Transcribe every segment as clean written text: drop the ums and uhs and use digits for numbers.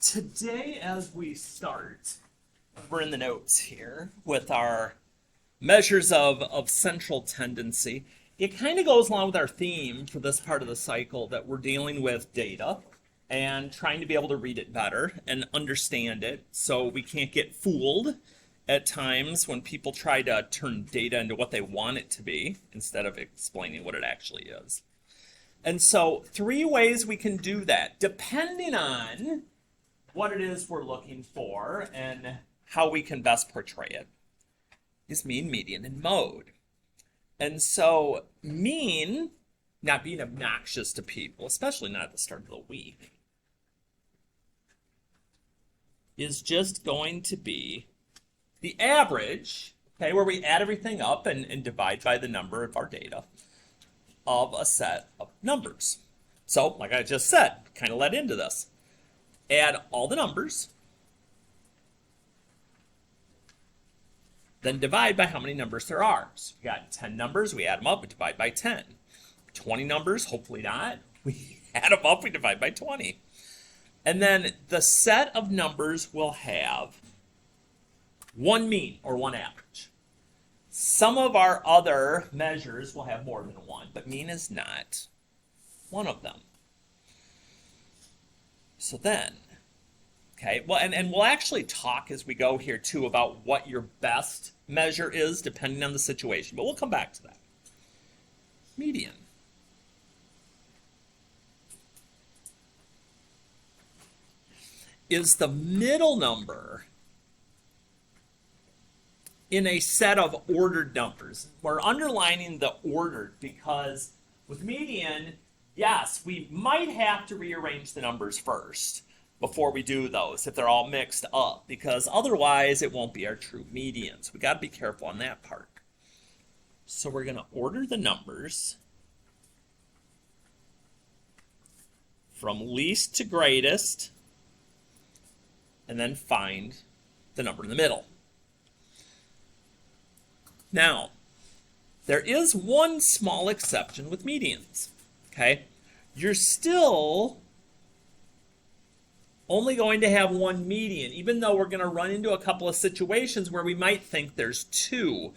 Today, as we start, we're in the notes here with our measures of central tendency. It kind of goes along with our theme for this part of the cycle that we're dealing with data and trying to be able to read it better and understand it so we can't get fooled at times when people try to turn data into what they want it to be instead of explaining what it actually is. And so, three ways we can do that, depending on what it is we're looking for and how we can best portray it, is mean, median, and mode. And so mean, not being obnoxious to people, especially not at the start of the week, is just going to be the average, okay, where we add everything up and divide by the number of our data of a set of numbers. So, like I just said, kind of led into this. Add all the numbers, then divide by how many numbers there are. So we got 10 numbers, we add them up, we divide by 10. 20 numbers, hopefully not. We add them up, we divide by 20. And then the set of numbers will have one mean or one average. Some of our other measures will have more than one, but mean is not one of them. So then, okay, well, and we'll actually talk as we go here too about what your best measure is depending on the situation, but we'll come back to that. Median. Is the middle number in a set of ordered numbers. We're underlining the ordered because with median, yes, we might have to rearrange the numbers first before we do those if they're all mixed up, because otherwise it won't be our true median. So we got to be careful on that part. So we're going to order the numbers from least to greatest and then find the number in the middle. Now, there is one small exception with medians, okay? You're still only going to have one median, even though we're going to run into a couple of situations where we might think there's two.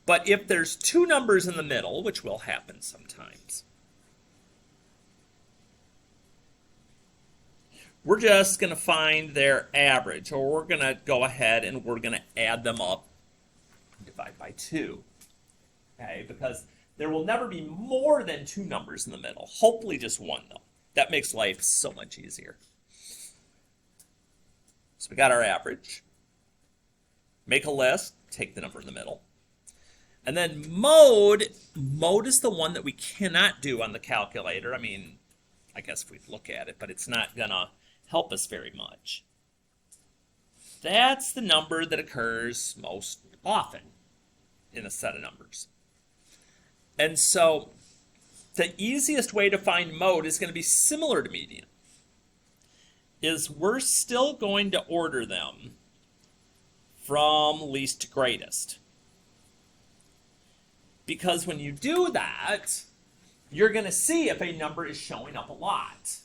But if there's two numbers in the middle, which will happen sometimes, we're just going to find their average, or we're going to go ahead and we're going to add them up and divide by 2. Okay, because there will never be more than two numbers in the middle. Hopefully just one, though. That makes life so much easier. So we got our average. Make a list, take the number in the middle. And then mode is the one that we cannot do on the calculator. I mean, I guess if we look at it, but it's not going to help us very much. That's the number that occurs most often in a set of numbers. And so the easiest way to find mode is going to be similar to median. Is we're still going to order them from least to greatest. Because when you do that, you're going to see if a number is showing up a lot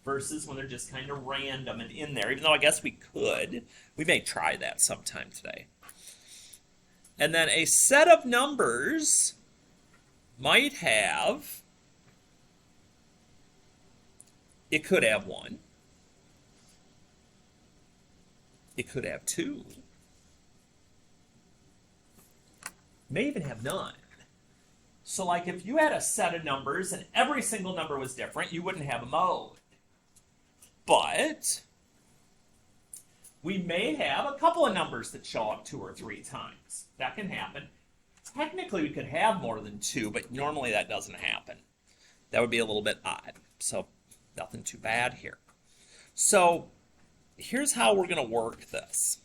versus when they're just kind of random and in there, even though I guess we could. We may try that sometime today. And then a set of numbers might have, it could have 1. It could have 2. May even have none. So like if you had a set of numbers and every single number was different, you wouldn't have a mode. But we may have a couple of numbers that show up 2 or 3 times. That can happen. Technically, we could have more than 2, but normally that doesn't happen. That would be a little bit odd. So nothing too bad here. So here's how we're going to work this.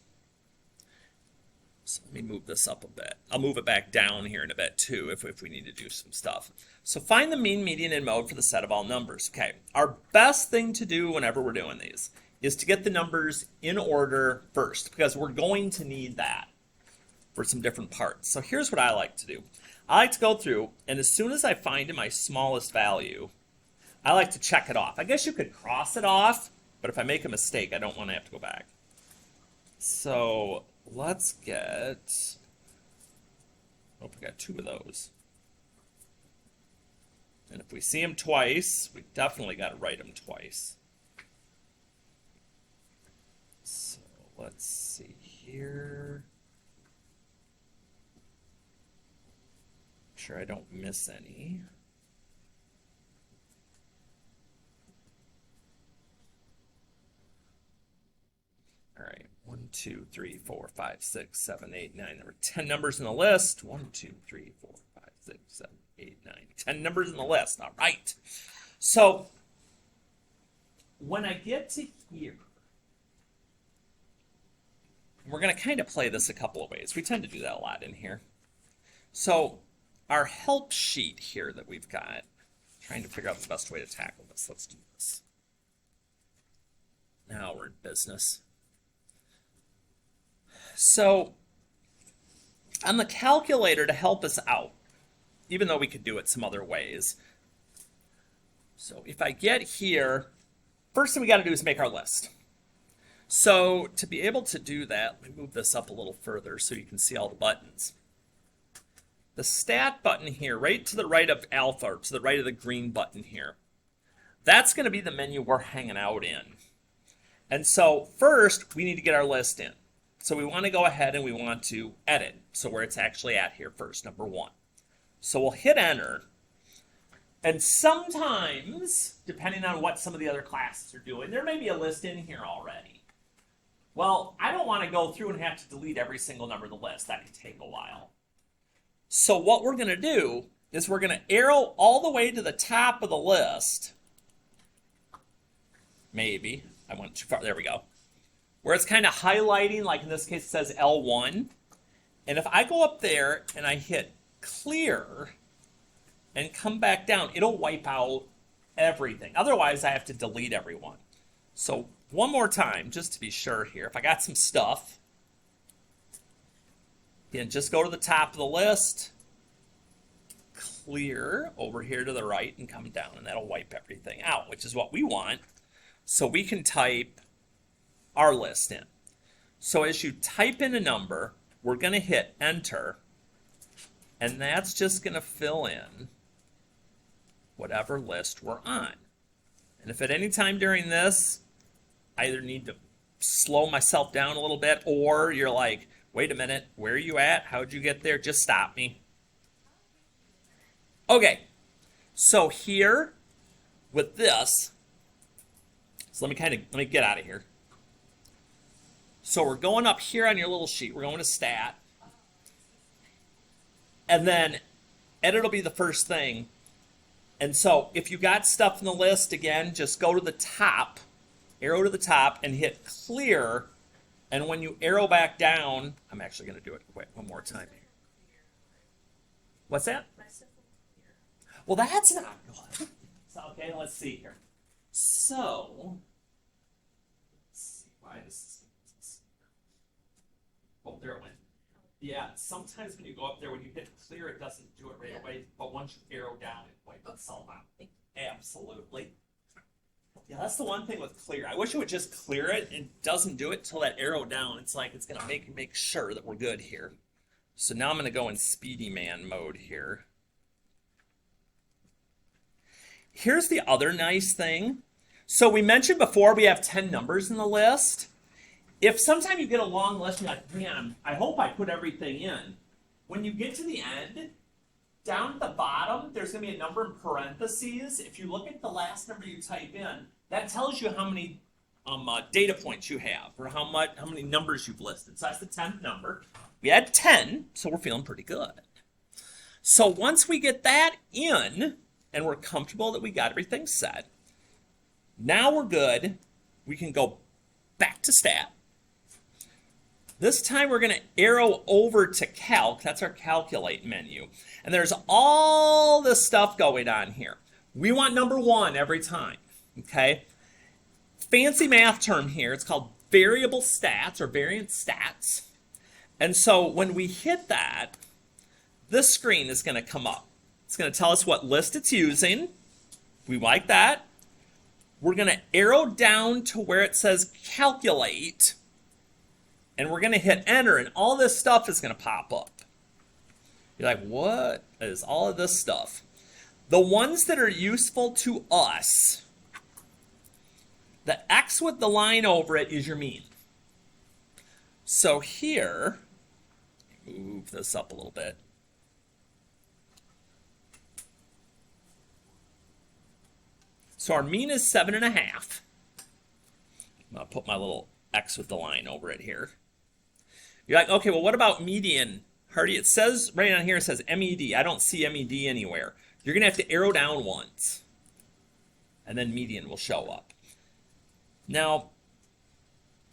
So let me move this up a bit. I'll move it back down here in a bit too if we need to do some stuff. So find the mean, median, and mode for the set of all numbers. Okay, our best thing to do whenever we're doing these is to get the numbers in order first, because we're going to need that for some different parts. So here's what I like to do. I like to go through, and as soon as I find my smallest value, I like to check it off. I guess you could cross it off But if I make a mistake, I don't want to have to go back. So let's get, oh, we got 2 of those. And if we see them twice, we definitely got to write them twice. So let's see here. Make sure I don't miss any. All right, 1, 2, 3, 4, 5, 6, 7, 8, 9. There were 10 numbers in the list. 1, 2, 3, 4, 5, 6, 7, 8, 9. 10 numbers in the list. All right. So when I get to here, we're going to kind of play this a couple of ways. We tend to do that a lot in here. So our help sheet here that we've got, trying to figure out the best way to tackle this. Let's do this. Now we're in business. So on the calculator to help us out, even though we could do it some other ways. So if I get here, first thing we got to do is make our list. So to be able to do that, let me move this up a little further so you can see all the buttons. The stat button here, right to the right of alpha, or to the right of the green button here, that's going to be the menu we're hanging out in. And so first, we need to get our list in. So we want to go ahead and we want to edit. So where it's actually at here first, number 1. So we'll hit enter. And sometimes, depending on what some of the other classes are doing, there may be a list in here already. Well, I don't want to go through and have to delete every single number of the list. That could take a while. So what we're going to do is we're going to arrow all the way to the top of the list. Maybe. I went too far. There we go. Where it's kind of highlighting, like in this case it says L1. And if I go up there and I hit clear and come back down, it'll wipe out everything. Otherwise, I have to delete everyone. So one more time, just to be sure here. If I got some stuff, again, just go to the top of the list, clear over here to the right and come down, and that'll wipe everything out, which is what we want. So we can type our list in. So as you type in a number, we're going to hit enter, and that's just going to fill in whatever list we're on. And if at any time during this, I either need to slow myself down a little bit, or you're like, wait a minute, where are you at? How'd you get there? Just stop me. Okay, so here with this, so let me get out of here. So we're going up here on your little sheet. We're going to stat. And then edit will be the first thing. And so if you got stuff in the list, again, just go to the top, arrow to the top, and hit clear. And when you arrow back down, I'm actually going to do it quick one more time. What's that? Well, that's not good. So, okay, let's see here. So, let's see why this is. Oh, there it went. Yeah, sometimes when you go up there, when you hit clear, it doesn't do it right away. But once you arrow down, it wipes itself out. Absolutely. Yeah, that's the one thing with clear. I wish it would just clear it. It doesn't do it till that arrow down. It's like it's going to make sure that we're good here. So now I'm going to go in Speedy Man mode here. Here's the other nice thing. So we mentioned before we have 10 numbers in the list. If sometime you get a long list, you're like, man, I hope I put everything in. When you get to the end, down at the bottom, there's going to be a number in parentheses. If you look at the last number you type in, that tells you how many data points you have, or how many numbers you've listed. So that's the 10th number. We had 10, so we're feeling pretty good. So once we get that in, and we're comfortable that we got everything set, now we're good. We can go back to stat. This time we're going to arrow over to calc. That's our calculate menu. And there's all this stuff going on here. We want number 1 every time. Okay? Fancy math term here. It's called variable stats or variant stats. And so when we hit that, this screen is going to come up. It's going to tell us what list it's using. We like that. we're going to arrow down to where it says calculate, and we're going to hit enter, and all this stuff is going to pop up. You're like, what is all of this stuff? The ones that are useful to us, the X with the line over it is your mean. So here, move this up a little bit. So our mean is 7.5. I'm going to put my little X with the line over it here. You're like, okay, well, what about median? Hardy, it says right on here, it says MED. I don't see MED anywhere. You're going to have to arrow down once, and then median will show up. Now,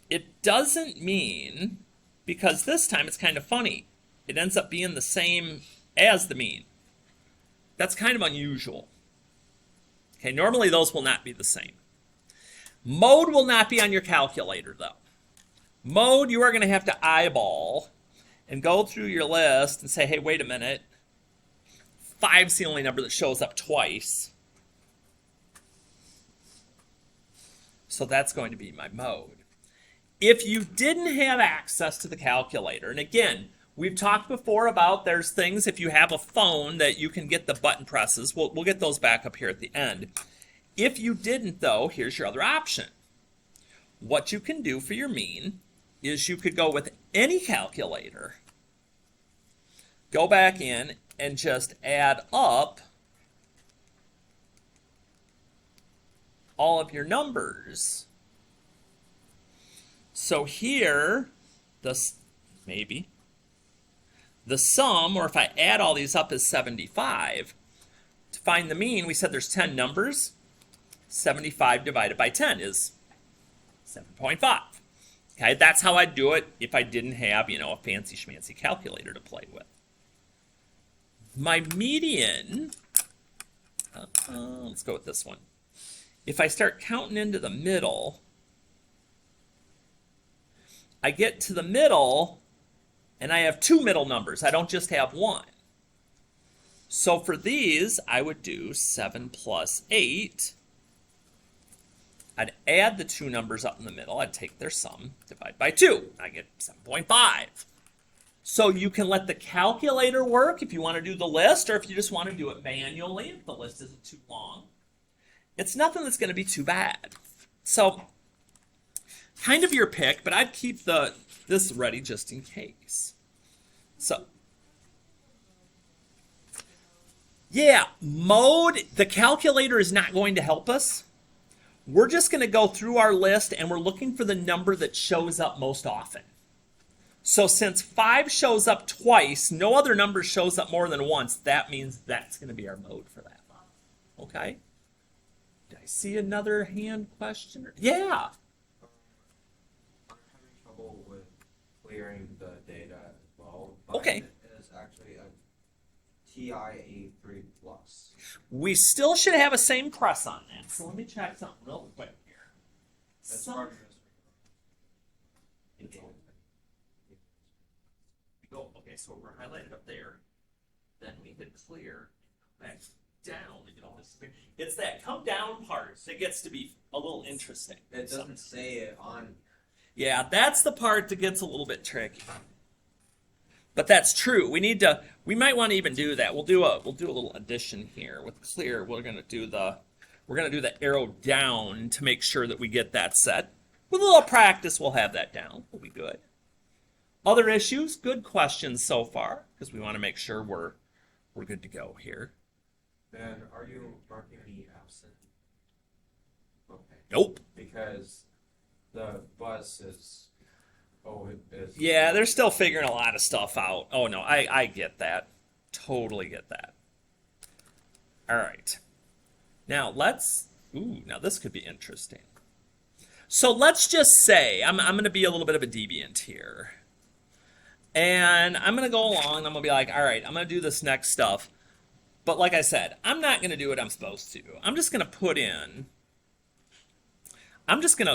it doesn't mean, because this time it's kind of funny, it ends up being the same as the mean. That's kind of unusual. Okay, normally those will not be the same. Mode will not be on your calculator, though. Mode, you are going to have to eyeball and go through your list and say, hey, wait a minute. 5's the only number that shows up twice. So that's going to be my mode. If you didn't have access to the calculator, and again, we've talked before about there's things, if you have a phone, that you can get the button presses. We'll get those back up here at the end. If you didn't, though, here's your other option. What you can do for your mean is you could go with any calculator, go back in, and just add up all of your numbers. So here, maybe, the sum, or if I add all these up, is 75. To find the mean, we said there's 10 numbers. 75 divided by 10 is 7.5. Okay, that's how I'd do it if I didn't have, a fancy schmancy calculator to play with. My median, let's go with this one. If I start counting into the middle, I get to the middle, and I have 2 middle numbers. I don't just have one. So for these, I would do 7 plus 8. I'd add the 2 numbers up in the middle. I'd take their sum, divide by 2. I get 7.5. So you can let the calculator work if you want to do the list, or if you just want to do it manually, if the list isn't too long. It's nothing that's going to be too bad. So kind of your pick, but I'd keep this ready just in case. So yeah, mode, the calculator is not going to help us. We're just going to go through our list, and we're looking for the number that shows up most often. So since 5 shows up twice, no other number shows up more than once, that means that's going to be our mode for that. Okay? Did I see another hand question? Yeah. I'm having trouble with clearing the data as well. Okay. It is actually a TIA3 plus. We still should have a same press on that. So let me check something real quick here. Okay, so we're highlighted up there. Then we hit clear, back down to get all this. It's that come down part that gets to be a little interesting. It doesn't say it on. Yeah, that's the part that gets a little bit tricky. But that's true. We might want to even do that. We'll do a little addition here with clear. We're gonna do the arrow down to make sure that we get that set. With a little practice, we'll have that down. We'll be good. Other issues? Good questions so far, because we want to make sure we're good to go here. Then are you marking me absent? Okay. Nope. Because the bus is. Oh, it is. Yeah, they're still figuring a lot of stuff out. Oh no, I get that. Totally get that. All right. Now now this could be interesting. So let's just say, I'm going to be a little bit of a deviant here. And I'm going to go along, and I'm going to be like, all right, I'm going to do this next stuff. But like I said, I'm not going to do what I'm supposed to. I'm just going to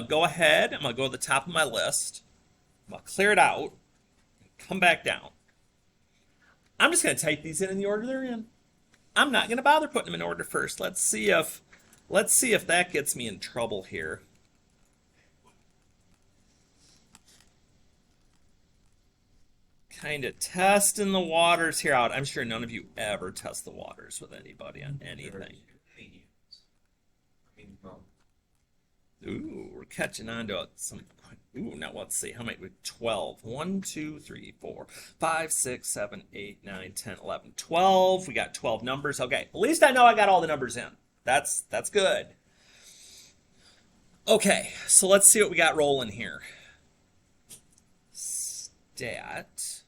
go ahead, I'm going to go to the top of my list. I'm going to clear it out, come back down. I'm just going to type these in the order they're in. I'm not going to bother putting them in order first. Let's see if Let's see if that gets me in trouble here. Kind of testing the waters here out. I'm sure none of you ever test the waters with anybody on anything. Well, Ooh, we're catching on to some. Ooh, now let's see. How many? 12. 1, 2, 3, 4, 5, 6, 7, 8, 9, 10, 11, 12. We got 12 numbers. Okay, at least I know I got all the numbers in. That's good. Okay, so let's see what we got rolling here. Stat,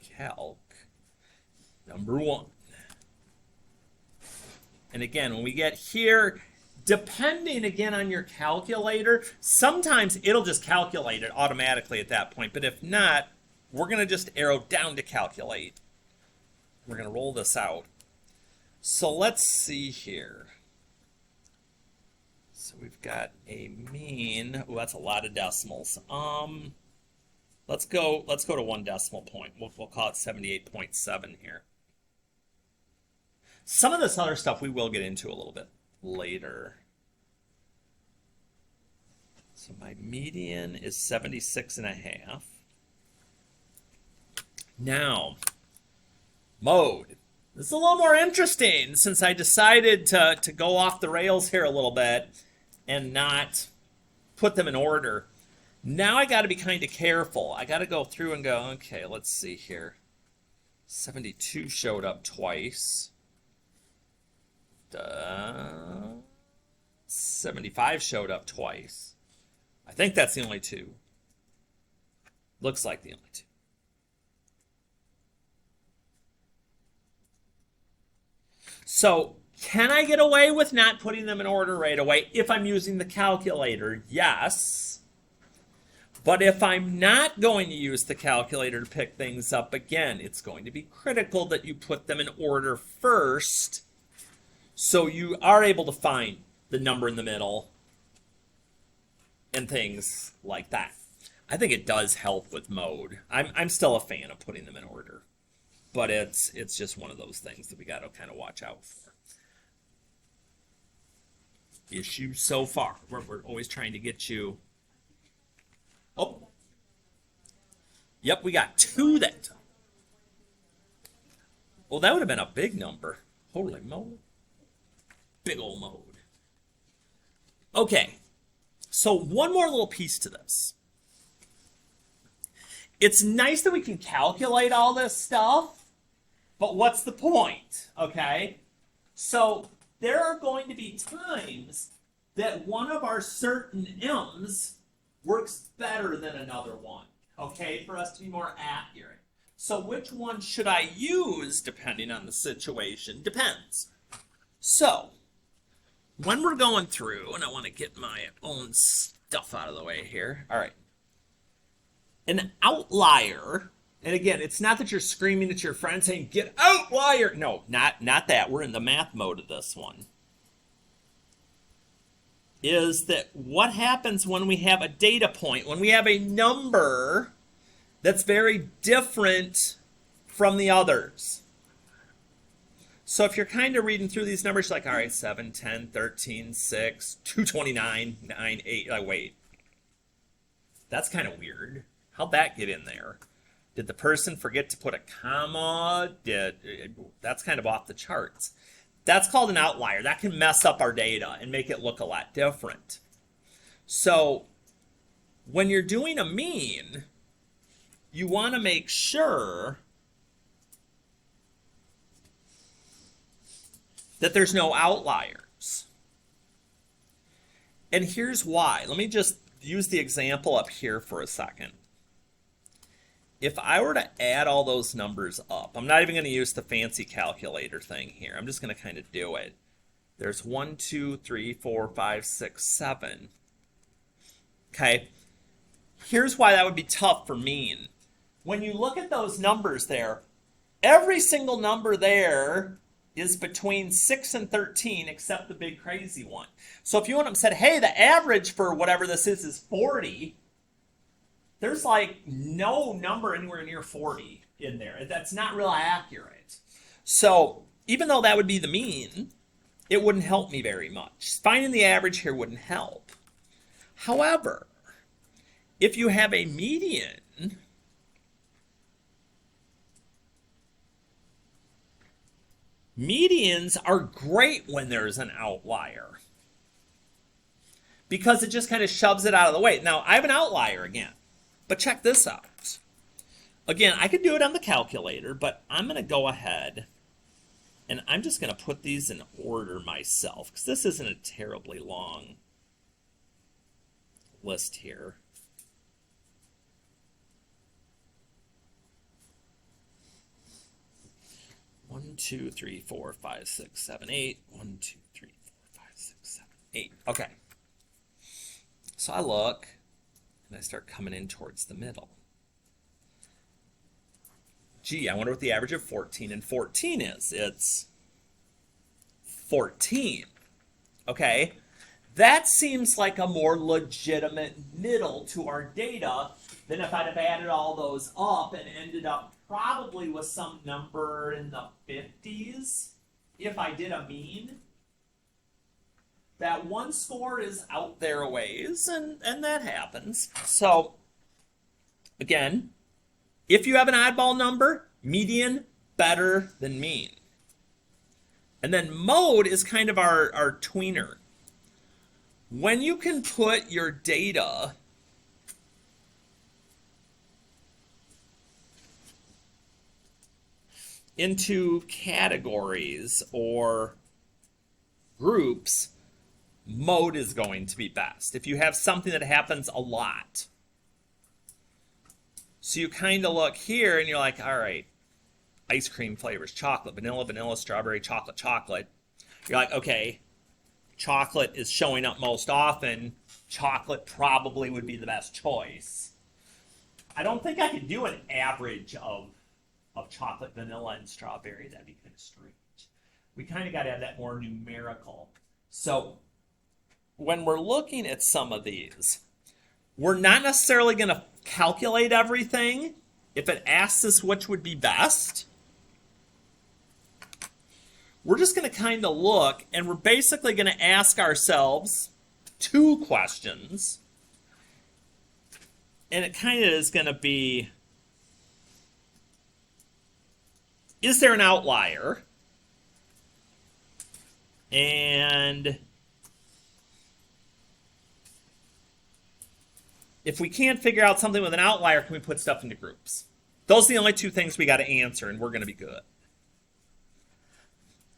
calc, number 1. And again, when we get here, depending again on your calculator, sometimes it'll just calculate it automatically at that point. But if not, we're going to just arrow down to calculate. We're going to roll this out. So let's see here. So we've got a mean. Oh, that's a lot of decimals. Let's go to 1 decimal point. We'll call it 78.7 here. Some of this other stuff we will get into a little bit later. So my median is 76.5. Now, mode. This is a little more interesting since I decided to go off the rails here a little bit and not put them in order. Now I got to be kind of careful. I got to go through and go, okay, let's see here. 72 showed up twice. 75 showed up twice. I think that's the only two. Looks like the only two. So, can I get away with not putting them in order right away if I'm using the calculator? Yes. But if I'm not going to use the calculator to pick things up, again, it's going to be critical that you put them in order first so you are able to find the number in the middle and things like that. I think it does help with mode. I'm still a fan of putting them in order, but it's just one of those things that we got to kind of watch out for. Issue so far. We're always trying to get you. Oh. Yep, we got 2 that time. Well, that would have been a big number. Holy moly. Big old mode. Okay, so one more little piece to this. It's nice that we can calculate all this stuff, but what's the point? Okay, so there are going to be times that one of our certain m's works better than another one, okay, for us to be more accurate. So which one should I use depending on the situation? Depends. So, when we're going through, and I want to get my own stuff out of the way here. All right. An outlier, and again, it's not that you're screaming at your friend saying, get outlier. No, not that. We're in the math mode of this one. Is that what happens when we have a data point, when we have a number that's very different from the others. So if you're kind of reading through these numbers, you're like, all right, 7, 10, 13, 6, 229, 9, 8. Like, wait, that's kind of weird. How'd that get in there? Did the person forget to put a comma? That's kind of off the charts. That's called an outlier. That can mess up our data and make it look a lot different. So when you're doing a mean, you want to make sure that there's no outliers. And here's why. Let me just use the example up here for a second. If I were to add all those numbers up, I'm not even going to use the fancy calculator thing here. I'm just going to kind of do it. There's 1, 2, 3, 4, 5, 6, 7. Okay. Here's why that would be tough for mean. When you look at those numbers there, every single number there is between 6 and 13 except the big crazy one. So if you went up and said, hey, the average for whatever this is 40, there's like no number anywhere near 40 in there. That's not real accurate. So even though that would be the mean, it wouldn't help me very much. Finding the average here wouldn't help. However, if you have a median, medians are great when there's an outlier because it just kind of shoves it out of the way. Now, I have an outlier again, but check this out. Again, I could do it on the calculator, but I'm going to go ahead and I'm just going to put these in order myself because this isn't a terribly long list here. One, two, three, four, five, six, seven, eight. 1, 2, 3, 4, 5, 6, 7, 8. Okay. So I look and I start coming in towards the middle. Gee, I wonder what the average of 14 and 14 is. It's 14. Okay. That seems like a more legitimate middle to our data than if I'd have added all those up and ended up probably with some number in the 50s if I did a mean. That one score is out there a ways, and that happens. So, again, if you have an oddball number, median better than mean. And then mode is kind of our tweener. When you can put your data into categories or groups, mode is going to be best. If you have something that happens a lot. So you kind of look here and you're like, all right, ice cream flavors, chocolate, vanilla, vanilla, strawberry, chocolate, chocolate. You're like, okay, chocolate is showing up most often. Chocolate probably would be the best choice. I don't think I could do an average of chocolate, vanilla, and strawberry. That'd be kind of strange. We kind of got to have that more numerical. So when we're looking at some of these, we're not necessarily going to calculate everything. If it asks us which would be best, we're just going to kind of look, and we're basically going to ask ourselves 2 questions. And it kind of is going to be, is there an outlier? And if we can't figure out something with an outlier, can we put stuff into groups? Those are the only 2 things we got to answer, and we're going to be good.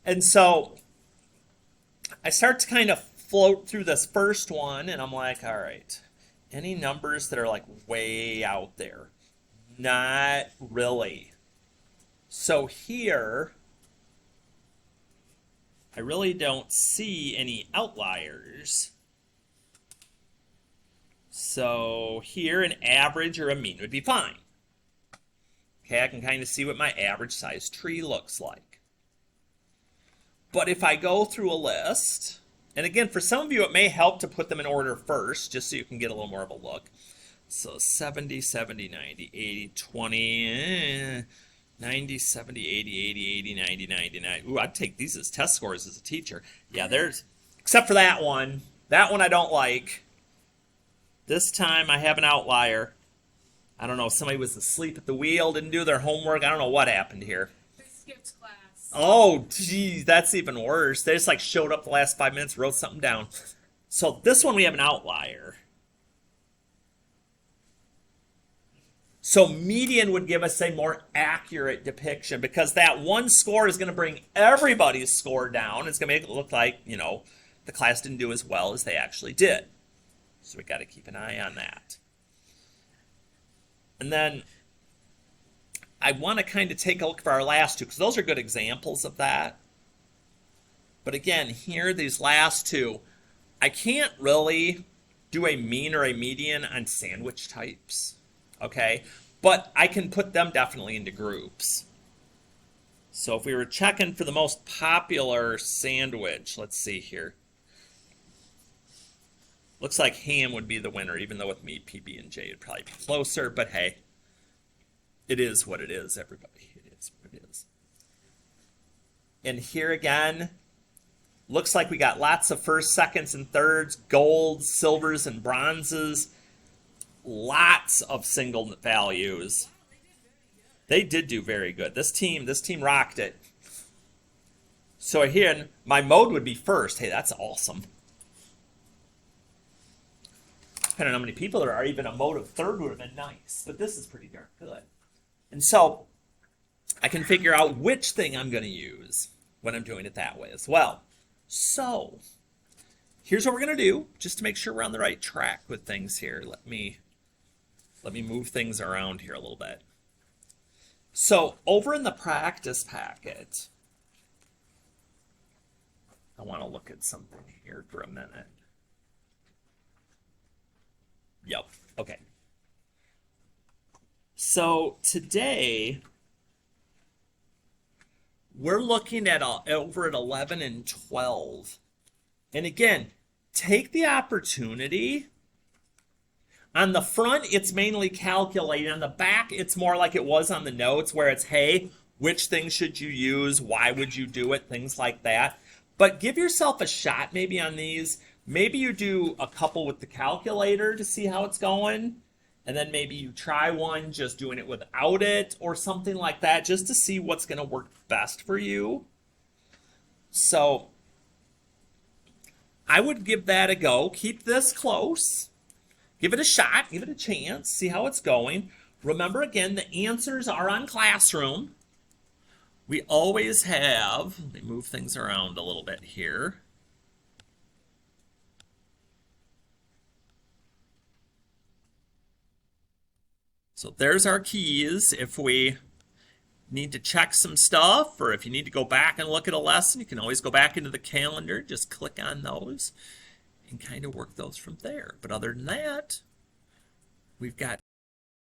And so I start to kind of float through this first one, and I'm like, all right, any numbers that are like way out there? Not really. So here, I really don't see any outliers. So here, an average or a mean would be fine. Okay, I can kind of see what my average size tree looks like. But if I go through a list, and again, for some of you, it may help to put them in order first, just so you can get a little more of a look. So 70, 70, 90, 80, 20, 90, 70, 80, 80, 80, 90, 99. Ooh, I'd take these as test scores as a teacher. Yeah, there's, except for that one. That one I don't like. This time I have an outlier. I don't know, somebody was asleep at the wheel, didn't do their homework. I don't know what happened here. They skipped class. Oh, geez, that's even worse. They just like showed up the last 5 minutes, wrote something down. So this one we have an outlier. So median would give us a more accurate depiction because that one score is going to bring everybody's score down. It's going to make it look like, you know, the class didn't do as well as they actually did. So we got to keep an eye on that. And then I want to kind of take a look for our last 2 because those are good examples of that. But again, here, these last 2, I can't really do a mean or a median on sandwich types, okay? But I can put them definitely into groups. So if we were checking for the most popular sandwich, let's see here. Looks like ham would be the winner, even though with meat, PB&J would probably be closer. But hey, it is what it is, everybody. It is what it is. And here again, Looks like we got lots of first, seconds, and thirds, golds, silvers, and bronzes. Lots of single values. They did do very good. This team rocked it. So again, my mode would be first. Hey, that's awesome. Depending on how many people there are, even a mode of third would have been nice. But this is pretty darn good. And so I can figure out which thing I'm going to use when I'm doing it that way as well. So here's what we're going to do, just to make sure we're on the right track with things here. Let me move things around here a little bit. So over in the practice packet, I want to look at something here for a minute. Yep, okay. So today, we're looking at over at 11 and 12. And again, take the opportunity. On the front, it's mainly calculating. On the back, it's more like it was on the notes, where it's, hey, which things should you use? Why would you do it? Things like that. But give yourself a shot maybe on these. Maybe you do a couple with the calculator to see how it's going. And then maybe you try one just doing it without it or something like that, just to see what's going to work best for you. So I would give that a go. Keep this close. Give it a shot. Give it a chance. See how it's going. Remember, again, the answers are on Classroom. We always have, let me move things around a little bit here. So there's our keys. If we need to check some stuff, or if you need to go back and look at a lesson, you can always go back into the calendar, just click on those and kind of work those from there. But other than that, we've got